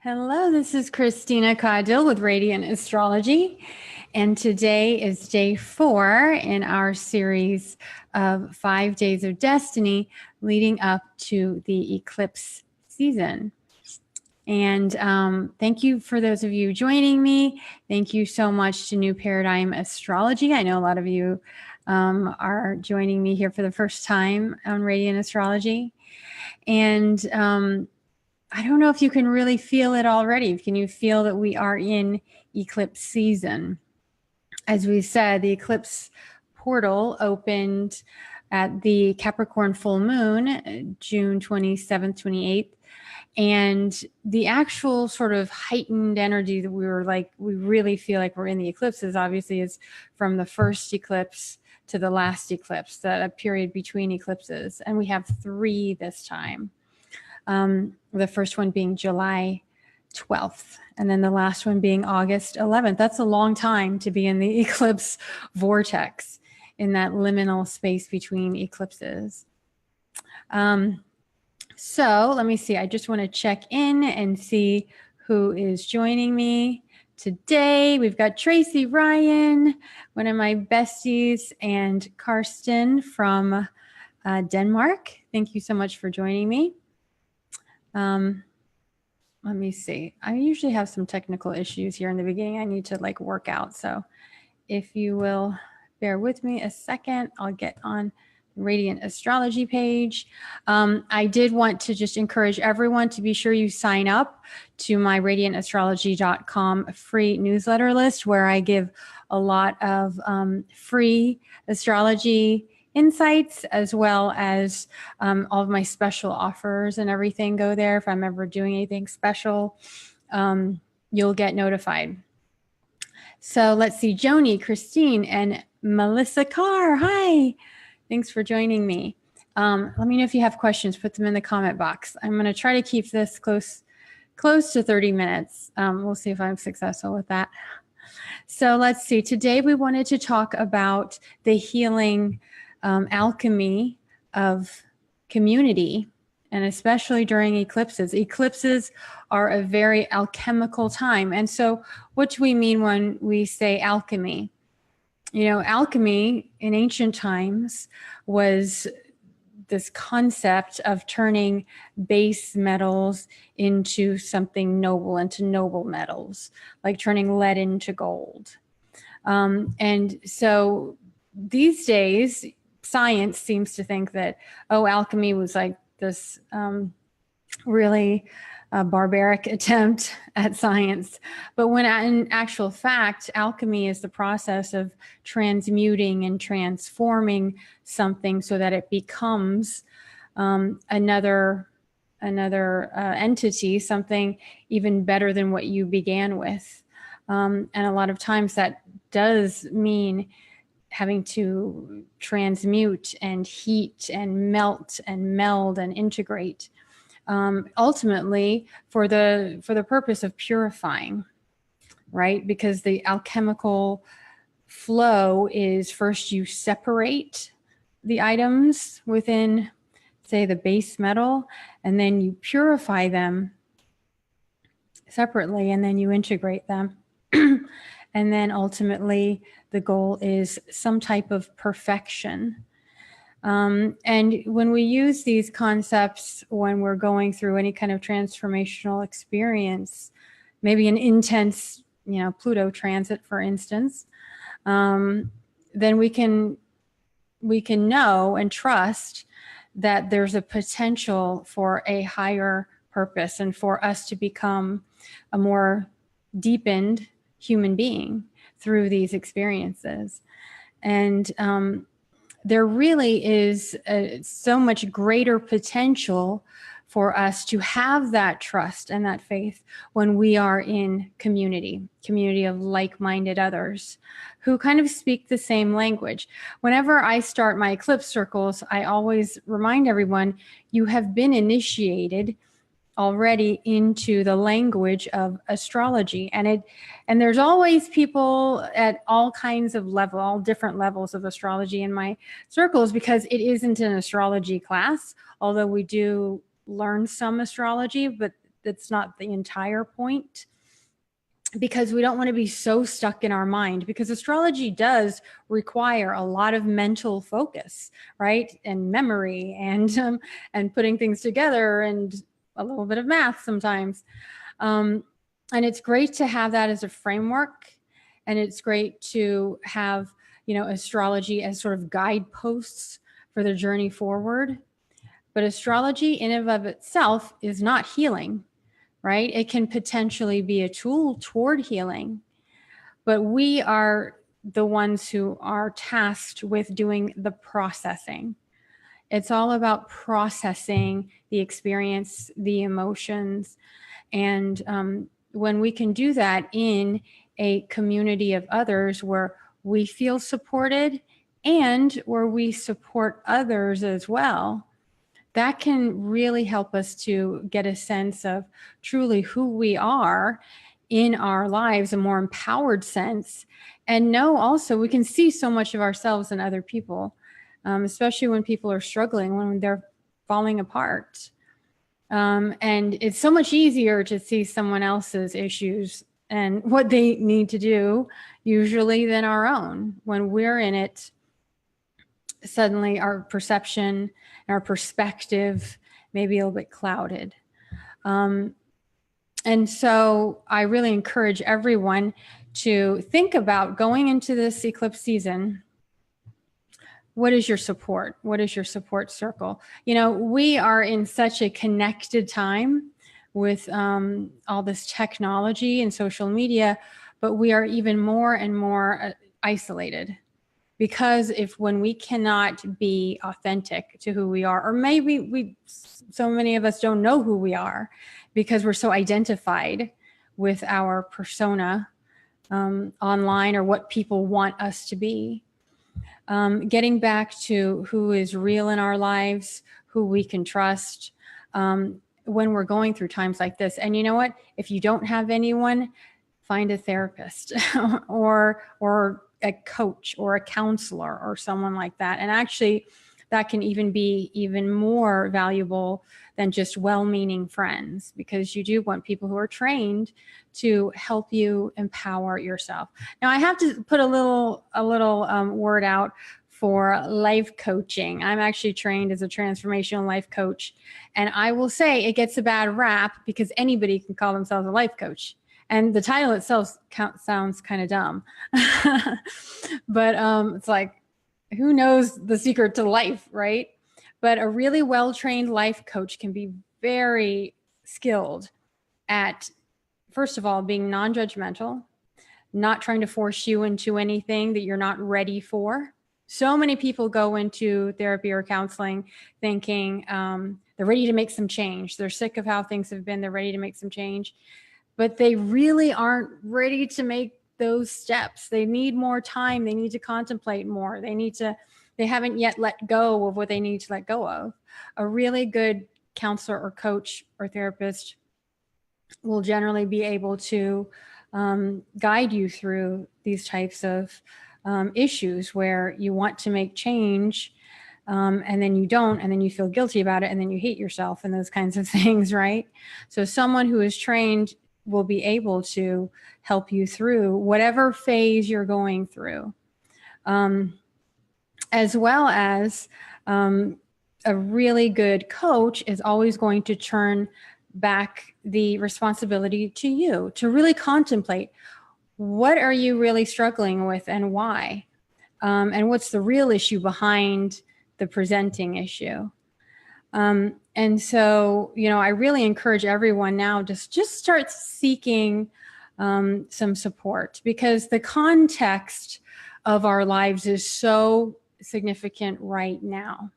Hello, this is Christina Caudill with Radiant Astrology, and today is day 4 in our series of 5 days of destiny leading up to the eclipse season. And thank you for those of you joining me. Thank you so much to New Paradigm Astrology. I know a lot of you are joining me here for the first time on Radiant Astrology. And I don't know if you can really feel it already. Can you feel that we are in eclipse season? As we said, the eclipse portal opened at the Capricorn full moon, June 27th, 28th. And the actual sort of heightened energy that we really feel like we're in the eclipses, obviously, is from the first eclipse to the last eclipse, that period between eclipses. And we have 3 this time. The first one being July 12th, and then the last one being August 11th. That's a long time to be in the eclipse vortex, in that liminal space between eclipses. So let me see. I just want to check in and see who is joining me today. We've got Tracy Ryan, one of my besties, and Karsten from Denmark. Thank you so much for joining me. Let me see. I usually have some technical issues here in the beginning. I need to work out. So if you will bear with me a second, I'll get on the Radiant Astrology page. I did want to just encourage everyone to be sure you sign up to my radiantastrology.com free newsletter list, where I give a lot of free astrology insights, as well as all of my special offers and everything go there. If I'm ever doing anything special, you'll get notified. So let's see, Joni, Christine, and Melissa Carr. Hi, thanks for joining me. Let me know if you have questions, put them in the comment box. I'm gonna try to keep this close to 30 minutes. We'll see if I'm successful with that. So let's see, today we wanted to talk about the healing alchemy of community, and especially during eclipses. Eclipses are a very alchemical time. And so what do we mean when we say alchemy? You know, alchemy in ancient times was this concept of turning base metals into something noble, into noble metals, like turning lead into gold. And so these days, science seems to think that, alchemy was like this really barbaric attempt at science. But when in actual fact, alchemy is the process of transmuting and transforming something so that it becomes another entity, something even better than what you began with. And a lot of times that does mean having to transmute and heat and melt and meld and integrate, ultimately for the purpose of purifying, right? Because the alchemical flow is, first you separate the items within, say, the base metal, and then you purify them separately, and then you integrate them. And then ultimately, the goal is some type of perfection. And when we use these concepts, when we're going through any kind of transformational experience, maybe an intense, Pluto transit, for instance, then we can know and trust that there's a potential for a higher purpose and for us to become a more deepened human being through these experiences. And there really is so much greater potential for us to have that trust and that faith when we are in community of like-minded others who kind of speak the same language. Whenever I start my eclipse circles, I always remind everyone, you have been initiated already into the language of astrology. And there's always people at all kinds of all different levels of astrology in my circles, because it isn't an astrology class, although we do learn some astrology, but that's not the entire point, because we don't want to be so stuck in our mind, because astrology does require a lot of mental focus, right? And memory and putting things together and a little bit of math sometimes. And it's great to have that as a framework. And it's great to have, astrology as sort of guideposts for the journey forward. But astrology in and of itself is not healing, right? It can potentially be a tool toward healing, but we are the ones who are tasked with doing the processing. It's all about processing the experience, the emotions. And when we can do that in a community of others where we feel supported and where we support others as well, that can really help us to get a sense of truly who we are in our lives, a more empowered sense. And know also we can see so much of ourselves in other people, especially when people are struggling, when they're falling apart. And it's so much easier to see someone else's issues and what they need to do usually than our own. When we're in it, suddenly our perception and our perspective may be a little bit clouded. And so I really encourage everyone to think about going into this eclipse season. What is your support? What is your support circle? We are in such a connected time with all this technology and social media, but we are even more and more isolated. Because when we cannot be authentic to who we are, or maybe so many of us don't know who we are because we're so identified with our persona online or what people want us to be. Getting back to who is real in our lives, who we can trust when we're going through times like this. And you know what? If you don't have anyone, find a therapist or a coach or a counselor or someone like that. And actually, that can even be even more valuable than just well-meaning friends, because you do want people who are trained to help you empower yourself. Now, I have to put a little word out for life coaching. I'm actually trained as a transformational life coach, and I will say it gets a bad rap because anybody can call themselves a life coach. And the title itself sounds kind of dumb, but it's like, who knows the secret to life, right? But a really well-trained life coach can be very skilled at, first of all, being non-judgmental, not trying to force you into anything that you're not ready for. So many people go into therapy or counseling thinking they're ready to make some change. They're sick of how things have been. They're ready to make some change. But they really aren't ready to make those steps. They need more time. They need to contemplate more. They haven't yet let go of what they need to let go of. A really good counselor or coach or therapist will generally be able to guide you through these types of issues where you want to make change and then you don't, and then you feel guilty about it, and then you hate yourself and those kinds of things, right? So someone who is trained will be able to help you through whatever phase you're going through, as well as a really good coach is always going to turn back the responsibility to you to really contemplate, what are you really struggling with and why? And what's the real issue behind the presenting issue? And so, I really encourage everyone now to just start seeking some support, because the context of our lives is so significant right now.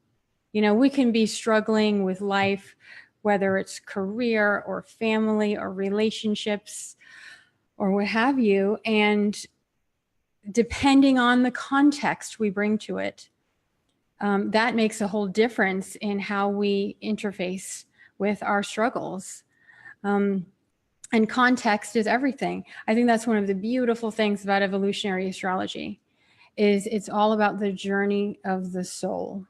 We can be struggling with life, whether it's career or family or relationships or what have you. And depending on the context we bring to it, that makes a whole difference in how we interface with our struggles. And context is everything. I think that's one of the beautiful things about evolutionary astrology, is it's all about the journey of the soul.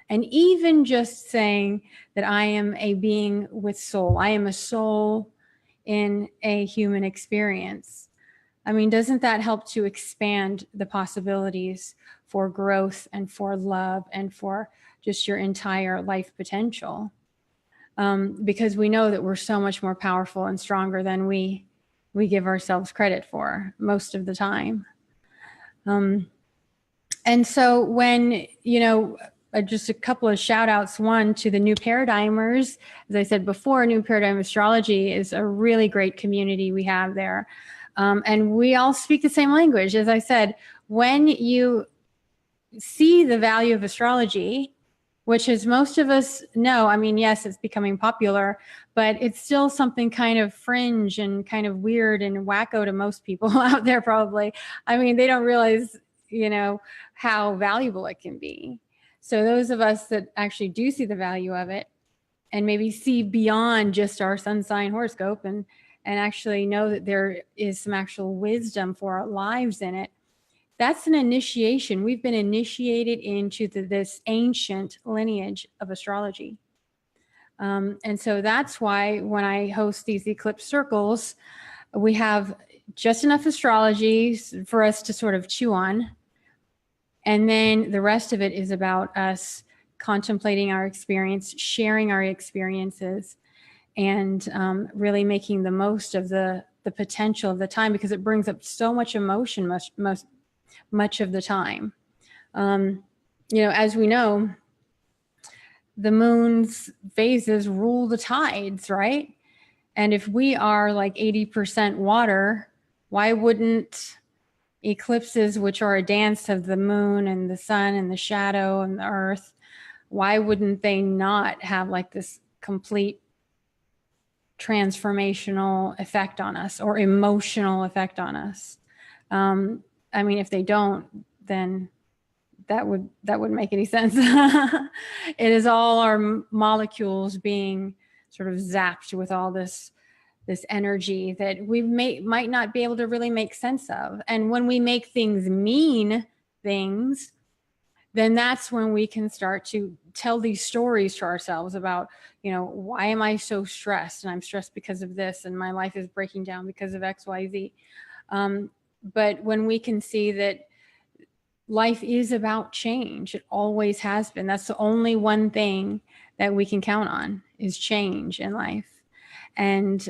And even just saying that I am a being with soul, I am a soul in a human experience. I mean, doesn't that help to expand the possibilities for growth and for love and for just your entire life potential? Because we know that we're so much more powerful and stronger than we give ourselves credit for most of the time. And so when, just a couple of shout outs, one to the New Paradigmers. As I said before, New Paradigm Astrology is a really great community we have there. And we all speak the same language. As I said, when you see the value of astrology, which as most of us know, I mean, yes, it's becoming popular, but it's still something kind of fringe and kind of weird and wacko to most people out there probably. I mean, they don't realize, how valuable it can be. So those of us that actually do see the value of it and maybe see beyond just our sun sign horoscope and actually know that there is some actual wisdom for our lives in it, that's an initiation. We've been initiated into this ancient lineage of astrology. And so that's why when I host these eclipse circles, we have just enough astrology for us to sort of chew on. And then the rest of it is about us contemplating our experience, sharing our experiences, and really making the most of the potential of the time, because it brings up so much emotion much of the time. As we know, the moon's phases rule the tides, right? And if we are like 80% water, why wouldn't eclipses, which are a dance of the moon and the sun and the shadow and the earth, why wouldn't they not have like this complete transformational effect on us or emotional effect on us? I mean, if they don't, then that wouldn't make any sense. It is all our molecules being sort of zapped with all this energy that we might not be able to really make sense of. And when we make things mean things, then that's when we can start to tell these stories to ourselves about, why am I so stressed? And I'm stressed because of this, and my life is breaking down because of X, Y, Z. But when we can see that life is about change, it always has been. That's the only one thing that we can count on, is change in life. And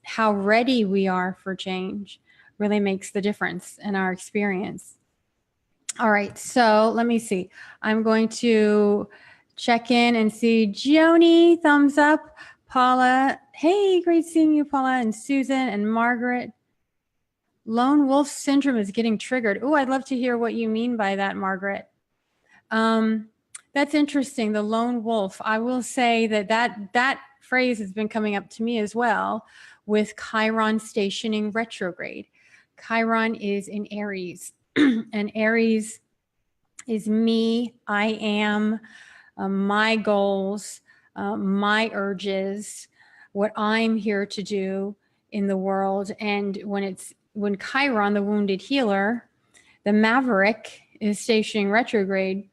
how ready we are for change really makes the difference in our experience. All right, so let me see. I'm going to check in and see Joni, thumbs up. Paula, hey, great seeing you, Paula, and Susan and Margaret. Lone wolf syndrome is getting triggered. Oh, I'd love to hear what you mean by that, Margaret. That's interesting, the lone wolf. I will say that phrase has been coming up to me as well with Chiron stationing retrograde. Chiron is in Aries, and Aries is me, I am, my goals, my urges, what I'm here to do in the world. And when Chiron, the wounded healer, the maverick, is stationing retrograde,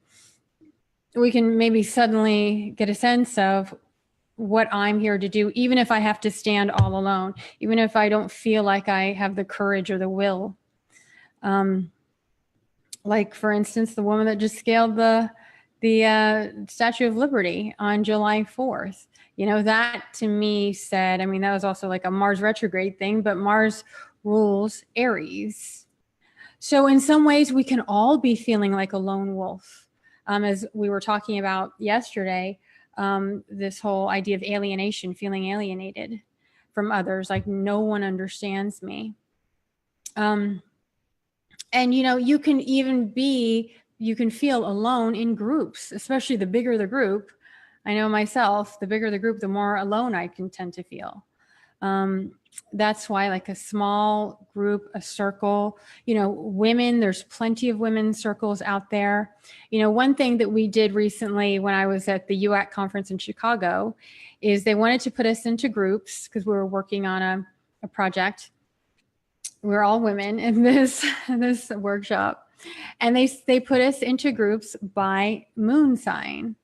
we can maybe suddenly get a sense of what I'm here to do, even if I have to stand all alone, even if I don't feel like I have the courage or the will. Like, for instance, the woman that just scaled the Statue of Liberty on July 4th. That to me said, I mean, that was also like a Mars retrograde thing, but Mars rules Aries. So in some ways, we can all be feeling like a lone wolf. As we were talking about yesterday, this whole idea of alienation, feeling alienated from others, like no one understands me. And, you can feel alone in groups, especially the bigger the group. I know myself, the bigger the group, the more alone I can tend to feel. That's why like a small group, a circle, women, there's plenty of women's circles out there. One thing that we did recently when I was at the UAC conference in Chicago is they wanted to put us into groups because we were working on a project. We're all women in this workshop, and they put us into groups by moon sign.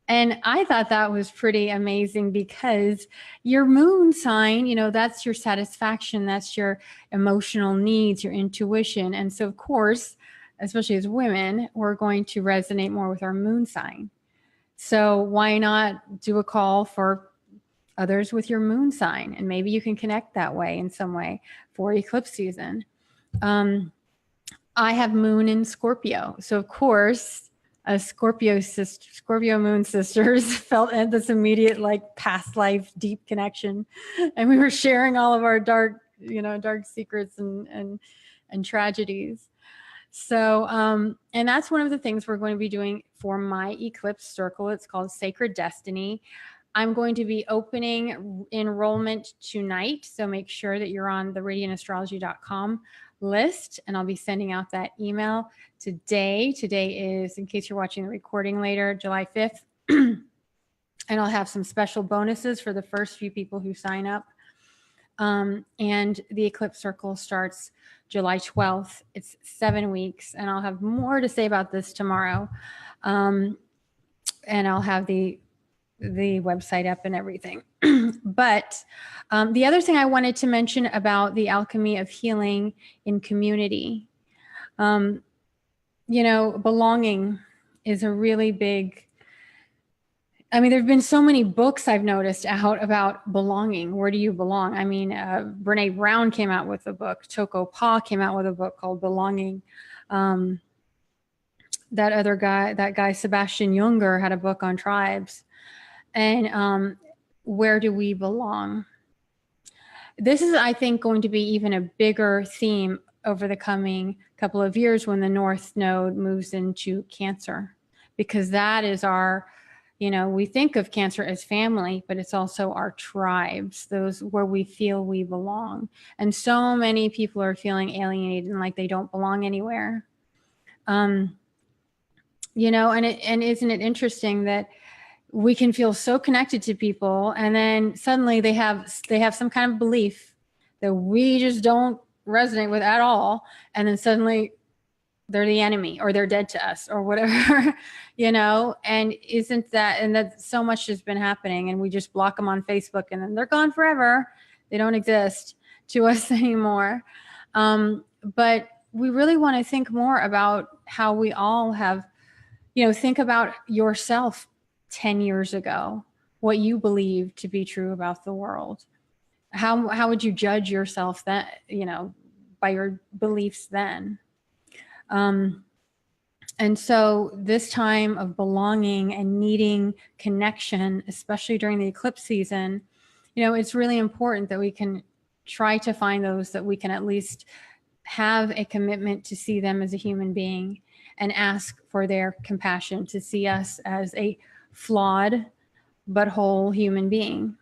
And I thought that was pretty amazing because your moon sign, you know, that's your satisfaction, that's your emotional needs, your intuition. And so, of course, especially as women, we're going to resonate more with our moon sign. So why not do a call for others with your moon sign? And maybe you can connect that way in some way for eclipse season. I have moon in Scorpio. So of course, as Scorpio moon sisters felt this immediate like past life deep connection. And we were sharing all of our dark secrets and tragedies. So, and that's one of the things we're going to be doing for my Eclipse Circle. It's called Sacred Destiny. I'm going to be opening enrollment tonight. So make sure that you're on the radiantastrology.com list, and I'll be sending out that email today. Today is, in case you're watching the recording later, July 5th. And I'll have some special bonuses for the first few people who sign up. And the Eclipse Circle starts July 12th. It's 7 weeks, and I'll have more to say about this tomorrow. And I'll have the website up and everything. But the other thing I wanted to mention about the alchemy of healing in community, you know, belonging is a really big, I mean, there've been so many books I've noticed out about belonging. Where do you belong? I mean, Brene Brown came out with a book. Toko Pa came out with a book called Belonging. That guy, Sebastian Junger, had a book on tribes. And where do we belong? This is, I think, going to be even a bigger theme over the coming couple of years when the North Node moves into Cancer, because that is our, you know, we think of Cancer as family, but it's also our tribes, those where we feel we belong. And so many people are feeling alienated and like they don't belong anywhere. You know, and isn't it interesting that we can feel so connected to people, and then suddenly they have some kind of belief that we just don't resonate with at all, and then suddenly they're the enemy or they're dead to us or whatever, you know. And that so much has been happening, and we just block them on Facebook and then they're gone forever. They don't exist to us anymore. But we really want to think more about how we all have, you know, think about yourself 10 years ago, what you believed to be true about the world. How would you judge yourself then, you know, by your beliefs then? And so this time of belonging and needing connection, especially during the eclipse season, you know, it's really important that we can try to find those that we can at least have a commitment to see them as a human being and ask for their compassion, to see us as a flawed but whole human being.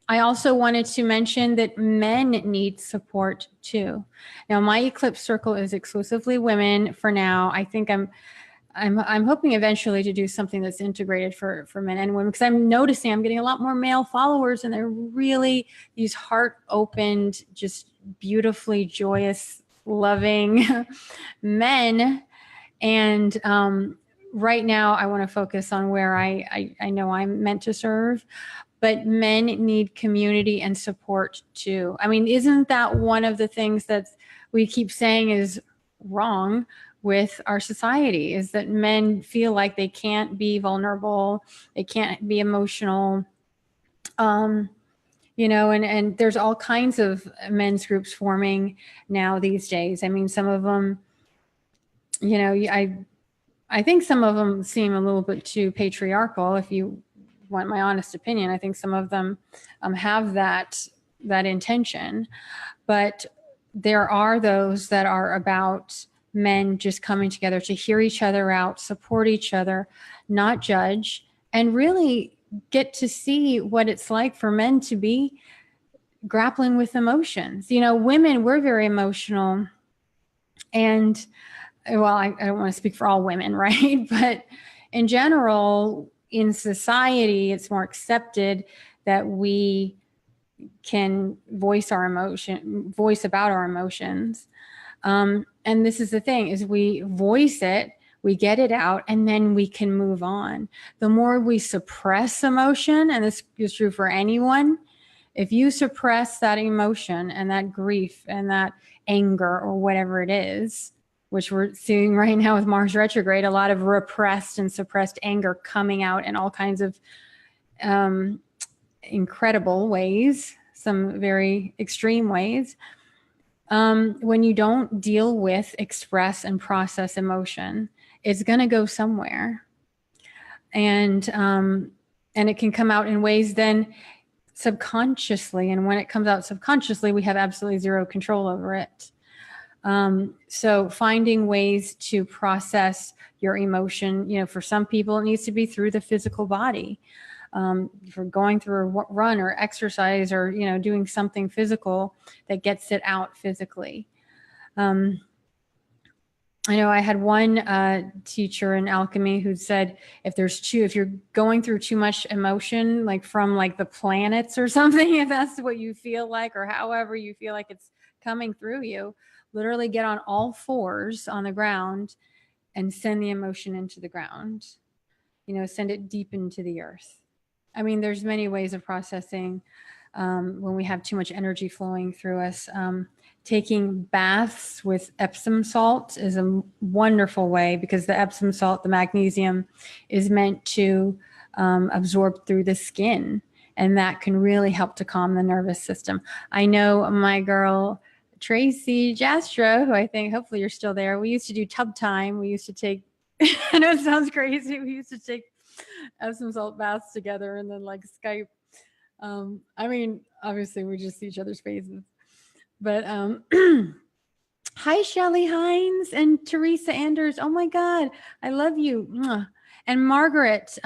I also wanted to mention that men need support too. Now, my Eclipse Circle is exclusively women for now. I think I'm hoping eventually to do something that's integrated for men and women, because I'm noticing I'm getting a lot more male followers, and they're really these heart-opened, just beautifully joyous, loving men. And right now, I want to focus on where I know I'm meant to serve. But men need community and support too. I mean, isn't that one of the things that we keep saying is wrong with our society, is that men feel like they can't be vulnerable, they can't be emotional, you know, and there's all kinds of men's groups forming now these days. I mean, some of them, you know, I think some of them seem a little bit too patriarchal, if you want my honest opinion. I think some of them have that intention, but there are those that are about men just coming together to hear each other out, support each other, not judge, and really get to see what it's like for men to be grappling with emotions. You know, women, we're very emotional, and well, I don't want to speak for all women, right? But in general, in society, it's more accepted that we can voice about our emotions. And this is the thing, is we voice it, we get it out, and then we can move on. The more we suppress emotion, and this is true for anyone, if you suppress that emotion and that grief and that anger or whatever it is, which we're seeing right now with Mars retrograde, a lot of repressed and suppressed anger coming out in all kinds of incredible ways, some very extreme ways. When you don't deal with, express, and process emotion, it's going to go somewhere. And it can come out in ways then subconsciously. And when it comes out subconsciously, we have absolutely zero control over it. So finding ways to process your emotion, you know, for some people, it needs to be through the physical body. For going through a run or exercise or, you know, doing something physical that gets it out physically. I know I had one teacher in alchemy who said, if you're going through too much emotion, like from like the planets or something, if that's what you feel like, or however you feel like it's coming through you, literally get on all fours on the ground and send the emotion into the ground, you know, send it deep into the earth. I mean, there's many ways of processing when we have too much energy flowing through us. Taking baths with Epsom salt is a wonderful way, because the Epsom salt, the magnesium, is meant to absorb through the skin, and that can really help to calm the nervous system. I know my girl Tracy Jastra, who I think hopefully you're still there, we used to do tub time. We used to take, I know it sounds crazy, we used to take Epsom salt baths together and then like Skype. I mean, obviously we just see each other's faces. But hi, Shelly Hines and Teresa Anders. Oh my God, I love you. And Margaret,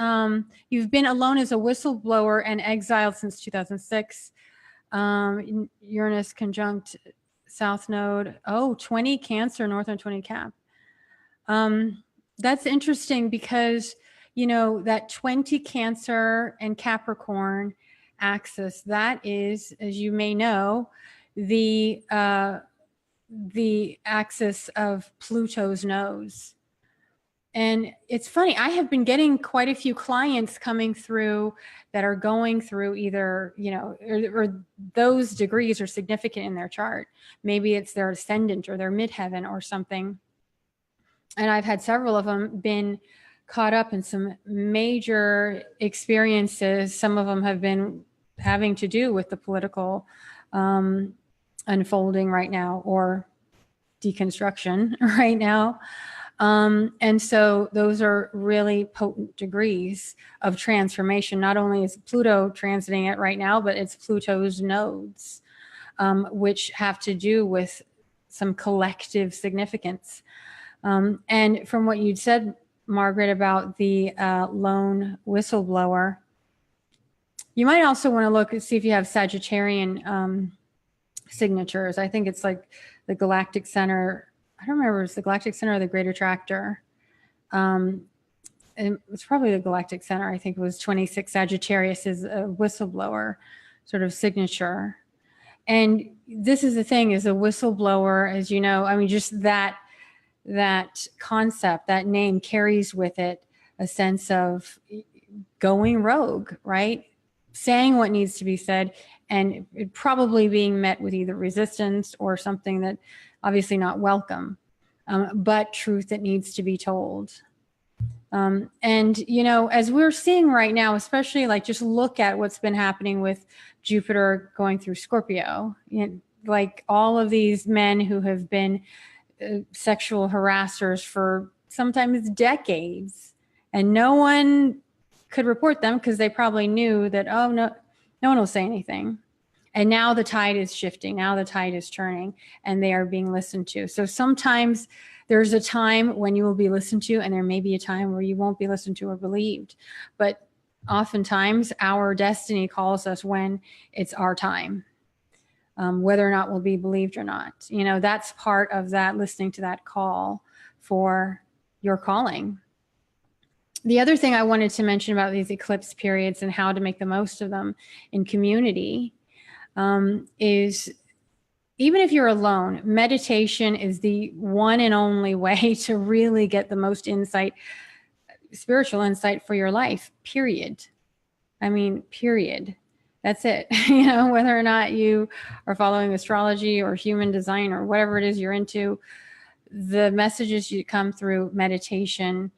you've been alone as a whistleblower and exiled since 2006. Uranus conjunct South Node. Oh, 20 Cancer, Northern 20 Cap. That's interesting because, you know, that 20 Cancer and Capricorn axis, that is, as you may know, the axis of Pluto's nose. And it's funny, I have been getting quite a few clients coming through that are going through either, you know, or those degrees are significant in their chart. Maybe it's their ascendant or their midheaven or something. And I've had several of them been caught up in some major experiences. Some of them have been having to do with the political unfolding right now, or deconstruction right now. And so those are really potent degrees of transformation. Not only is Pluto transiting it right now, but it's Pluto's nodes, which have to do with some collective significance. And from what you'd said, Margaret, about the lone whistleblower, you might also want to look and see if you have Sagittarian signatures. I think it's like the galactic center. I don't remember if it's the galactic center or the great attractor. And it's probably the galactic center. I think it was 26 Sagittarius is a whistleblower sort of signature. And this is the thing, is a whistleblower, as you know, I mean, just that concept, that name carries with it a sense of going rogue, right? Saying what needs to be said, and it probably being met with either resistance or something that obviously not welcome, but truth that needs to be told. And, you know, as we're seeing right now, especially like just look at what's been happening with Jupiter going through Scorpio, you know, like all of these men who have been sexual harassers for sometimes decades, and no one could report them because they probably knew that, oh, no one will say anything. And now the tide is shifting. Now the tide is turning, and they are being listened to. So sometimes there's a time when you will be listened to, and there may be a time where you won't be listened to or believed. But oftentimes our destiny calls us when it's our time, whether or not we'll be believed or not. You know, that's part of that, listening to that call for your calling. The other thing I wanted to mention about these eclipse periods and how to make the most of them in community is even if you're alone, meditation is the one and only way to really get the most insight, spiritual insight for your life, period. I mean, period. That's it. Whether or not you are following astrology or human design or whatever it is you're into, the messages you come through meditation.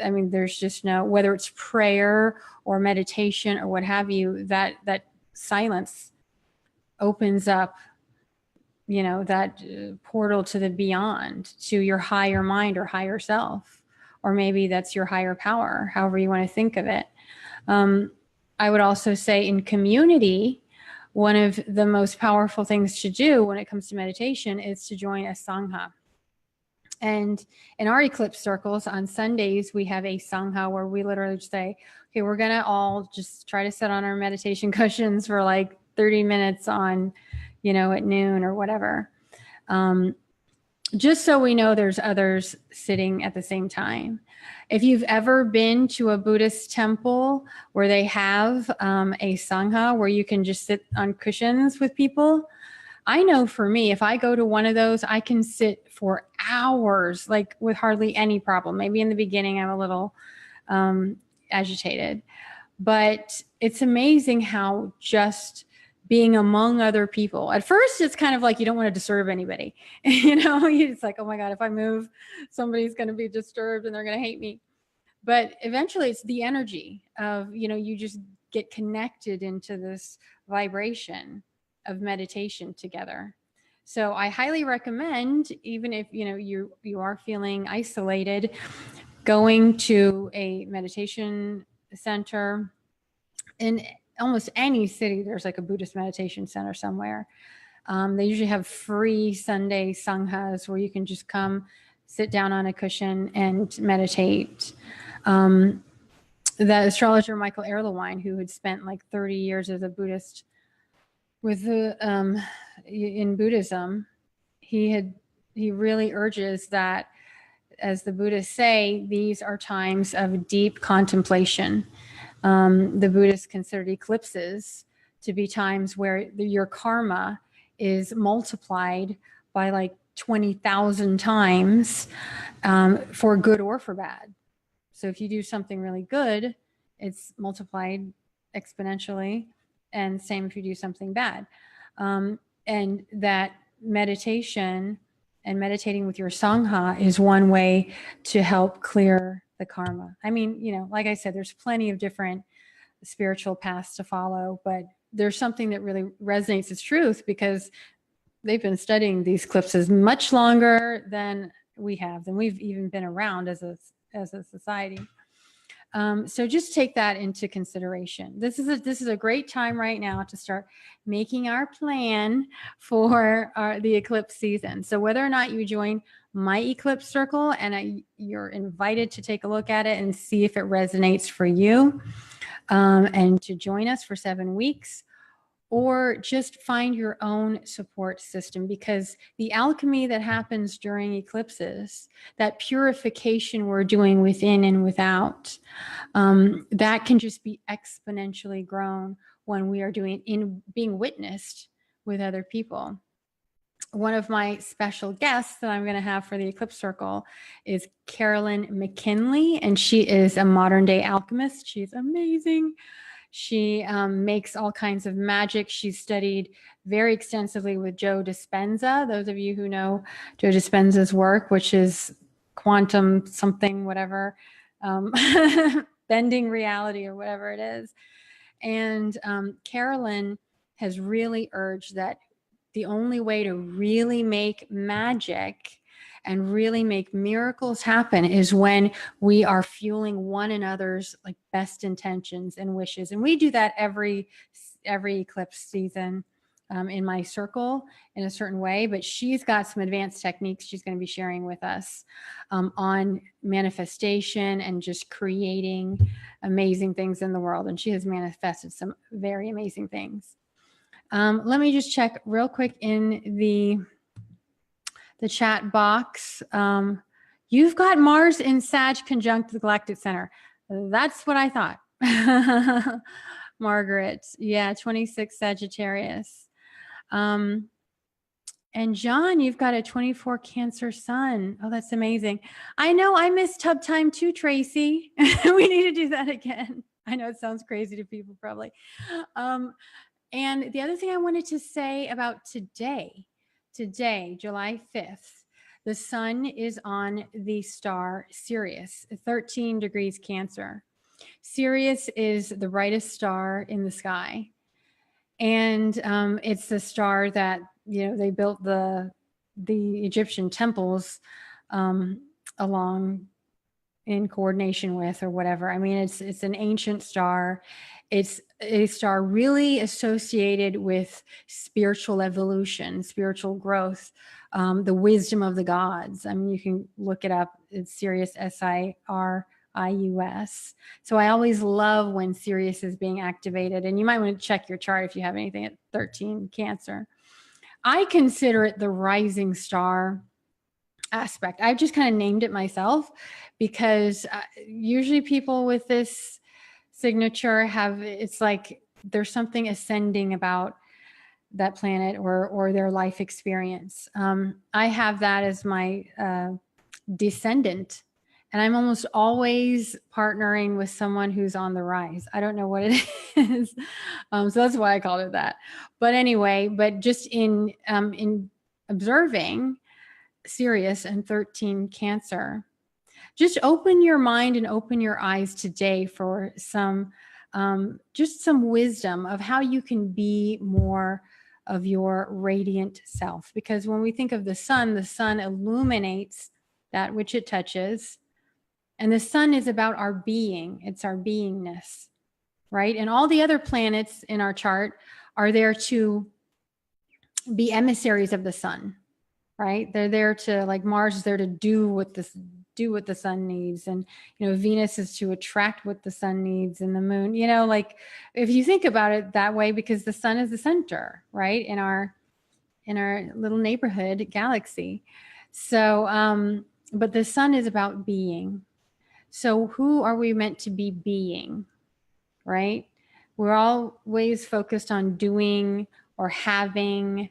I mean, there's just no, whether it's prayer or meditation or what have you, that silence opens up, that portal to the beyond, to your higher mind or higher self, or maybe that's your higher power, however you want to think of it. I would also say in community, one of the most powerful things to do when it comes to meditation is to join a Sangha. And in our eclipse circles on Sundays, we have a Sangha where we literally say, okay, we're going to all just try to sit on our meditation cushions for like 30 minutes on, at noon or whatever. Just so we know there's others sitting at the same time. If you've ever been to a Buddhist temple where they have a Sangha where you can just sit on cushions with people, I know for me, if I go to one of those, I can sit for hours, like with hardly any problem. Maybe in the beginning, I'm a little agitated, but it's amazing how just being among other people. At first, it's kind of like you don't want to disturb anybody. It's like, oh my God, if I move, somebody's going to be disturbed and they're going to hate me. But eventually it's the energy of, you just get connected into this vibration of meditation together. So I highly recommend, even if, you are feeling isolated, going to a meditation center. In almost any city, there's like a Buddhist meditation center somewhere. They usually have free Sunday sanghas where you can just come sit down on a cushion and meditate. The astrologer Michael Erlewine, who had spent like 30 years as a Buddhist in Buddhism, he really urges that, as the Buddhists say, these are times of deep contemplation. The Buddhists considered eclipses to be times where your karma is multiplied by like 20,000 times for good or for bad. So if you do something really good, it's multiplied exponentially, and same if you do something bad. And that meditation and meditating with your Sangha is one way to help clear the karma. I mean, like I said, there's plenty of different spiritual paths to follow, but there's something that really resonates as truth because they've been studying these eclipses much longer than we have, than we've even been around as a society. So just take that into consideration. This is a great time right now to start making our plan for the eclipse season. So whether or not you join my Eclipse Circle, and you're invited to take a look at it and see if it resonates for you, and to join us for 7 weeks, or just find your own support system, because the alchemy that happens during eclipses, that purification we're doing within and without, that can just be exponentially grown when we are being witnessed with other people. One of my special guests that I'm going to have for the Eclipse Circle is Carolyn McKinley, and she is a modern day alchemist. She's amazing. She makes all kinds of magic. She's studied very extensively with Joe Dispenza. Those of you who know Joe Dispenza's work, which is quantum something, whatever, bending reality or whatever it is. And Carolyn has really urged that the only way to really make magic and really make miracles happen is when we are fueling one another's like best intentions and wishes. And we do that every eclipse season in my circle in a certain way, but she's got some advanced techniques she's going to be sharing with us on manifestation and just creating amazing things in the world. And she has manifested some very amazing things. Let me just check real quick in the chat box. You've got Mars in Sag conjunct the Galactic Center. That's what I thought. Margaret, yeah, 26 Sagittarius. And John, you've got a 24 Cancer sun. Oh, that's amazing. I know I missed tub time too, Tracy. We need to do that again. I know it sounds crazy to people probably. And the other thing I wanted to say about today, July 5th, the sun is on the star Sirius, 13 degrees Cancer. Sirius is the brightest star in the sky. And it's the star that, they built the Egyptian temples along in coordination with, or whatever. I mean, it's an ancient star. It's a star really associated with spiritual evolution, spiritual growth, the wisdom of the gods. I mean, you can look it up. It's Sirius, Sirius. So I always love when Sirius is being activated. And you might want to check your chart if you have anything at 13 Cancer. I consider it the rising star aspect. I've just kind of named it myself because usually people with this signature it's like there's something ascending about that planet or their life experience. I have that as my descendant, and I'm almost always partnering with someone who's on the rise. I don't know what it is. So that's why I called it that. But anyway, just in observing Sirius and 13 Cancer, just open your mind and open your eyes today for some wisdom of how you can be more of your radiant self. Because when we think of the sun illuminates that which it touches. And the sun is about our being. It's our beingness, right? And all the other planets in our chart are there to be emissaries of the sun, right? They're there to, like Mars is there to do what the sun needs. And, Venus is to attract what the sun needs, and the moon, like if you think about it that way, because the sun is the center, right? In our little neighborhood galaxy. So, but the sun is about being. So who are we meant to be being, right? We're always focused on doing or having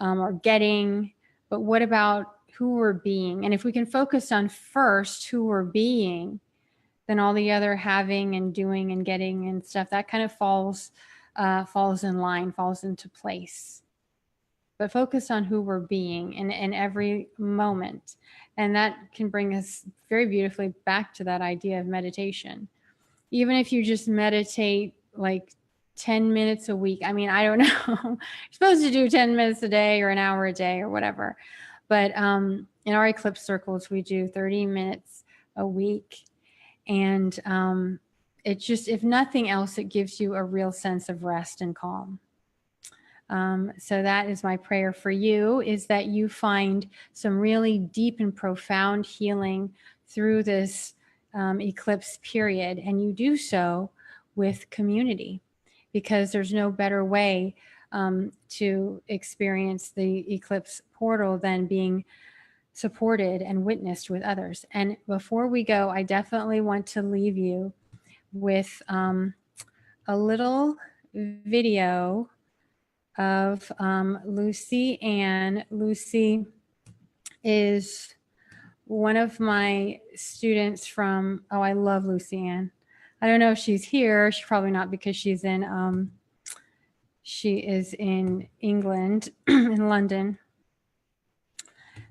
or getting, but what about who we're being? And if we can focus on first who we're being, then all the other having and doing and getting and stuff, that kind of falls in line, falls into place. But focus on who we're being in every moment. And that can bring us very beautifully back to that idea of meditation. Even if you just meditate like 10 minutes a week. I mean, I don't know. You're supposed to do 10 minutes a day or an hour a day or whatever. But in our eclipse circles, we do 30 minutes a week. And it just, if nothing else, it gives you a real sense of rest and calm. So that is my prayer for you, is that you find some really deep and profound healing through this eclipse period, and you do so with community, because there's no better way to experience the eclipse portal than being supported and witnessed with others. And before we go, I definitely want to leave you with a little video of Lucy Ann. Lucy is one of my students from, I love Lucy Ann. I don't know if she's here. She's probably not, because she is in England, in London.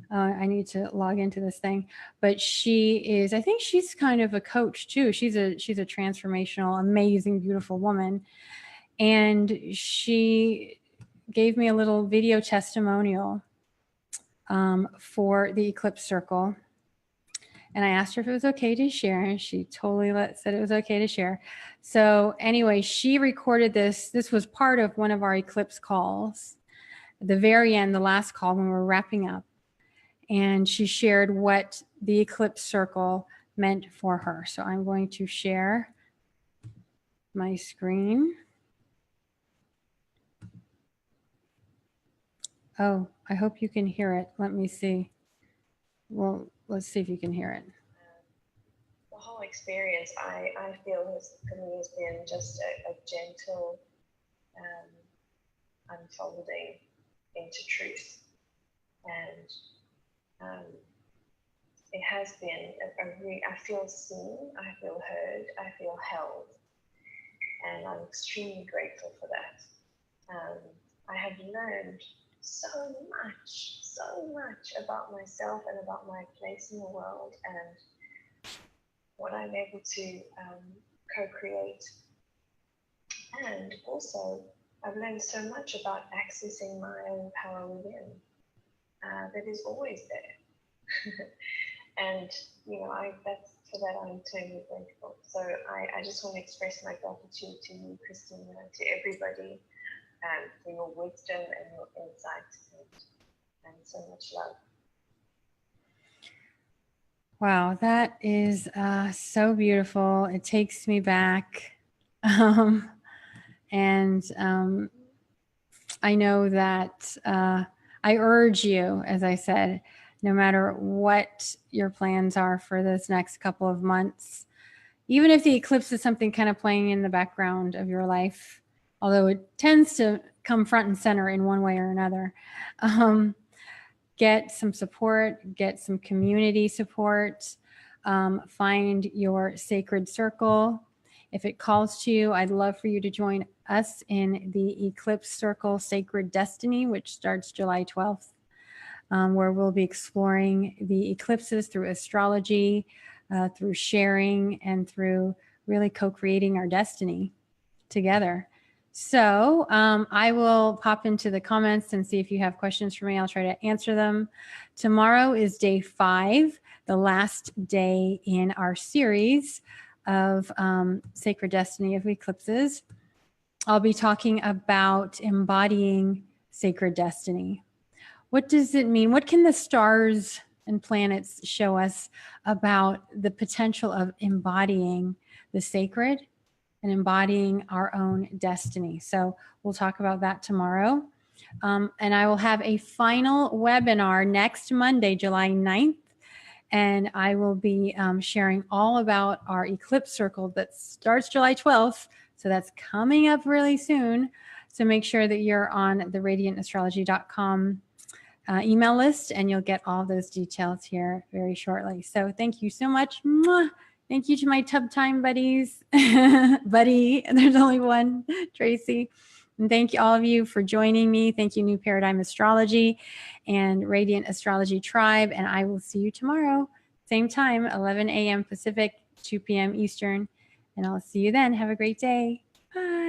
I need to log into this thing, but I think she's kind of a coach too. She's a transformational, amazing, beautiful woman. And she gave me a little video testimonial for the Eclipse Circle. And I asked her if it was okay to share, and she totally said it was okay to share. So anyway, she recorded this. This was part of one of our eclipse calls, the very end, the last call when we were wrapping up. And she shared what the Eclipse Circle meant for her. So I'm going to share my screen. Oh, I hope you can hear it. Let me see. Well, let's see if you can hear it. The whole experience, I feel, for me, has been just a gentle unfolding into truth. And it has been I feel seen, I feel heard, I feel held, and I'm extremely grateful for that. I have learned so much about myself and about my place in the world and what I'm able to co-create. And also, I've learned so much about accessing my own power within that is always there. And, you know, for that I'm eternally grateful. So I just want to express my gratitude to you, Christina, to everybody, for your wisdom and your insight and so much love. Wow, that is so beautiful. It takes me back. And I know that I urge you, as I said, no matter what your plans are for this next couple of months, even if the eclipse is something kind of playing in the background of your life, although it tends to come front and center in one way or another, get some support, get some community support, find your sacred circle. If it calls to you, I'd love for you to join us in the Eclipse Circle Sacred Destiny, which starts July 12th, where we'll be exploring the eclipses through astrology, through sharing, and through really co-creating our destiny together. So I will pop into the comments and see if you have questions for me. I'll try to answer them. Tomorrow is day 5, the last day in our series of Sacred Destiny of Eclipses. I'll be talking about embodying sacred destiny. What does it mean? What can the stars and planets show us about the potential of embodying the sacred and embodying our own destiny? So we'll talk about that tomorrow. And I will have a final webinar next Monday, July 9th. And I will be sharing all about our Eclipse Circle that starts July 12th. So that's coming up really soon. So make sure that you're on the radiantastrology.com email list, and you'll get all those details here very shortly. So thank you so much. Mwah. Thank you to my Tub Time buddies. Buddy, there's only one, Tracy. And thank you all of you for joining me. Thank you, New Paradigm Astrology and Radiant Astrology Tribe. And I will see you tomorrow, same time, 11 a.m. Pacific, 2 p.m. Eastern. And I'll see you then. Have a great day. Bye.